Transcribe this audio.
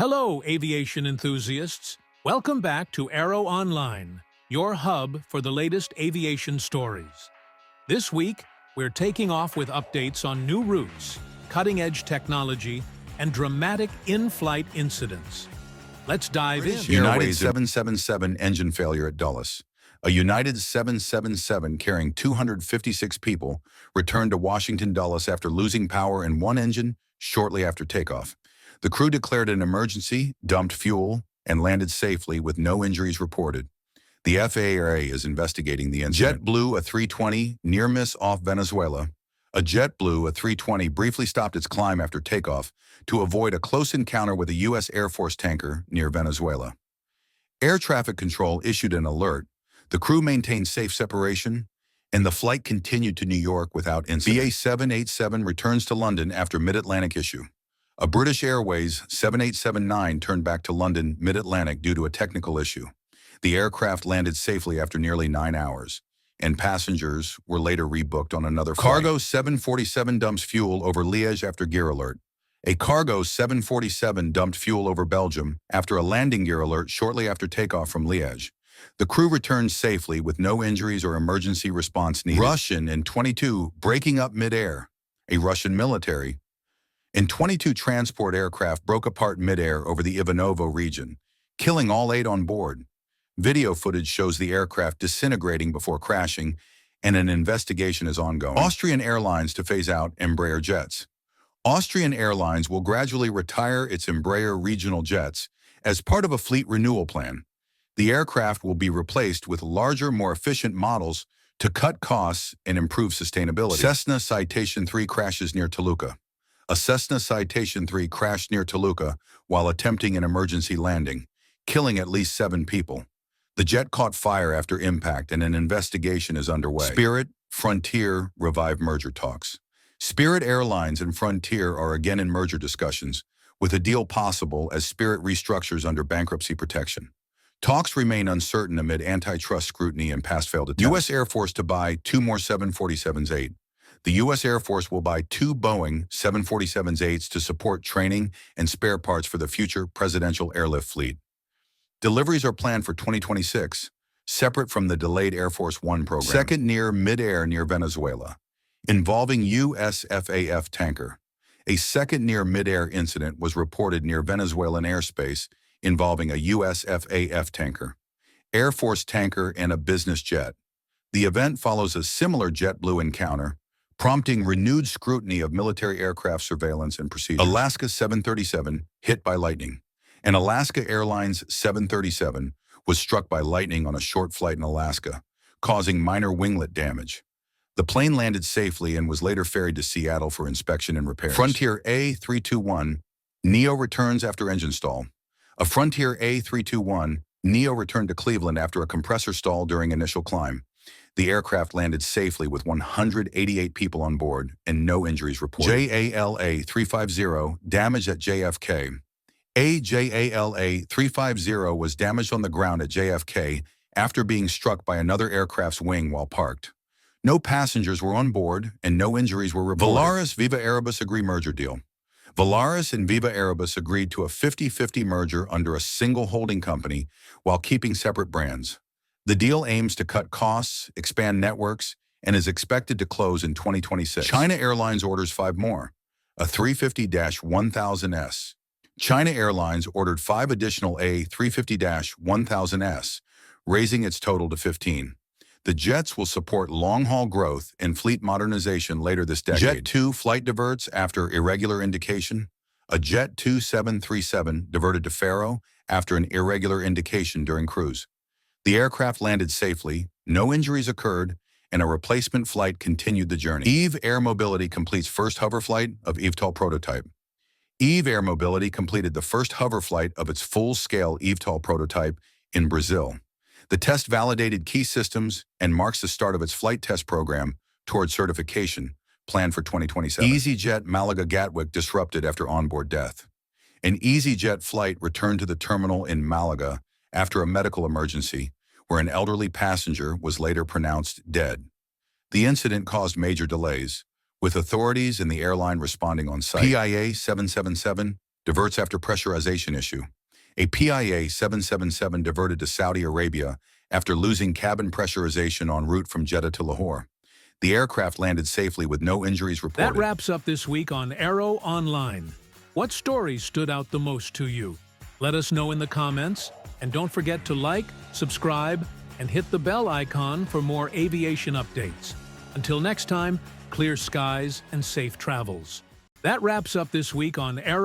Hello, aviation enthusiasts. Welcome back to Aeroonline, your hub for the latest aviation stories. This week, we're taking off with updates on new routes, cutting-edge technology, and dramatic in-flight incidents. Let's dive in. United 777 engine failure at Dulles. A United 777 carrying 256 people returned to Washington Dulles after losing power in one engine shortly after takeoff. The crew declared an emergency, dumped fuel, and landed safely with no injuries reported. The FAA is investigating the incident. JetBlue A320 near miss off Venezuela. A JetBlue A320 briefly stopped its climb after takeoff to avoid a close encounter with a U.S. Air Force tanker near Venezuela. Air traffic control issued an alert. The crew maintained safe separation, and the flight continued to New York without incident. BA 787 returns to London after Mid-Atlantic issue. A British Airways 7879 turned back to London Mid-Atlantic due to a technical issue. The aircraft landed safely after nearly 9 hours, and passengers were later rebooked on another flight. Cargo 747 dumps fuel over Liège after gear alert. A Cargo 747 dumped fuel over Belgium after a landing gear alert shortly after takeoff from Liège. The crew returned safely with no injuries or emergency response needed. Russian In-22 breaking up mid-air. A Russian military In-22 transport aircraft broke apart mid-air over the Ivanovo region, killing all 8 on board. Video footage shows the aircraft disintegrating before crashing, and an investigation is ongoing. Austrian Airlines to phase out Embraer jets. Austrian Airlines will gradually retire its Embraer regional jets as part of a fleet renewal plan. The aircraft will be replaced with larger, more efficient models to cut costs and improve sustainability. Cessna Citation 3 crashes near Toluca. A Cessna Citation 3 crashed near Toluca while attempting an emergency landing, killing at least 7 people. The jet caught fire after impact and an investigation is underway. Spirit, Frontier revive merger talks. Spirit Airlines and Frontier are again in merger discussions, with a deal possible as Spirit restructures under bankruptcy protection. Talks remain uncertain amid antitrust scrutiny and past failed attempts. U.S. Air Force to buy 2 more 747-8. The U.S. Air Force will buy 2 Boeing 747-8s to support training and spare parts for the future presidential airlift fleet. Deliveries are planned for 2026, separate from the delayed Air Force One program. Second near-midair near Venezuela, involving USAF tanker. A second near-midair incident was reported near Venezuelan airspace involving a USAF tanker, Air Force tanker, and a business jet. The event follows a similar JetBlue encounter, prompting renewed scrutiny of military aircraft surveillance and procedures. Alaska 737 hit by lightning. An Alaska Airlines 737 was struck by lightning on a short flight in Alaska, causing minor winglet damage. The plane landed safely and was later ferried to Seattle for inspection and repairs. Frontier A321 Neo returns after engine stall. A Frontier A321 Neo returned to Cleveland after a compressor stall during initial climb. The aircraft landed safely with 188 people on board and no injuries reported. JAL A350 damaged at JFK. JAL A350 was damaged on the ground at JFK after being struck by another aircraft's wing while parked. No passengers were on board and no injuries were reported. Volaris Viva Aerobus agree merger deal. Volaris and Viva Aerobus agreed to a 50-50 merger under a single holding company while keeping separate brands. The deal aims to cut costs, expand networks, and is expected to close in 2026. China Airlines orders 5 more, a 350-1000S. China Airlines ordered 5 additional A350-1000S, raising its total to 15. The jets will support long-haul growth and fleet modernization later this decade. Jet2 flight diverts after irregular indication. A Jet2 737 diverted to Faro after an irregular indication during cruise. The aircraft landed safely, no injuries occurred, and a replacement flight continued the journey. Eve Air Mobility completes first hover flight of eVTOL prototype. Eve Air Mobility completed the first hover flight of its full-scale eVTOL prototype in Brazil. The test validated key systems and marks the start of its flight test program toward certification, planned for 2027. EasyJet Málaga Gatwick disrupted after onboard death. An EasyJet flight returned to the terminal in Málaga after a medical emergency, where an elderly passenger was later pronounced dead. The incident caused major delays, with authorities and the airline responding on site. PIA 777 Diverts after pressurization issue. A PIA 777 diverted to Saudi Arabia after losing cabin pressurization en route from Jeddah to Lahore. The aircraft landed safely with no injuries reported. That wraps up this week on Aeroonline. What stories stood out the most to you? Let us know in the comments, and don't forget to like, subscribe, and hit the bell icon for more aviation updates. Until next time, clear skies and safe travels. That wraps up this week on Aero.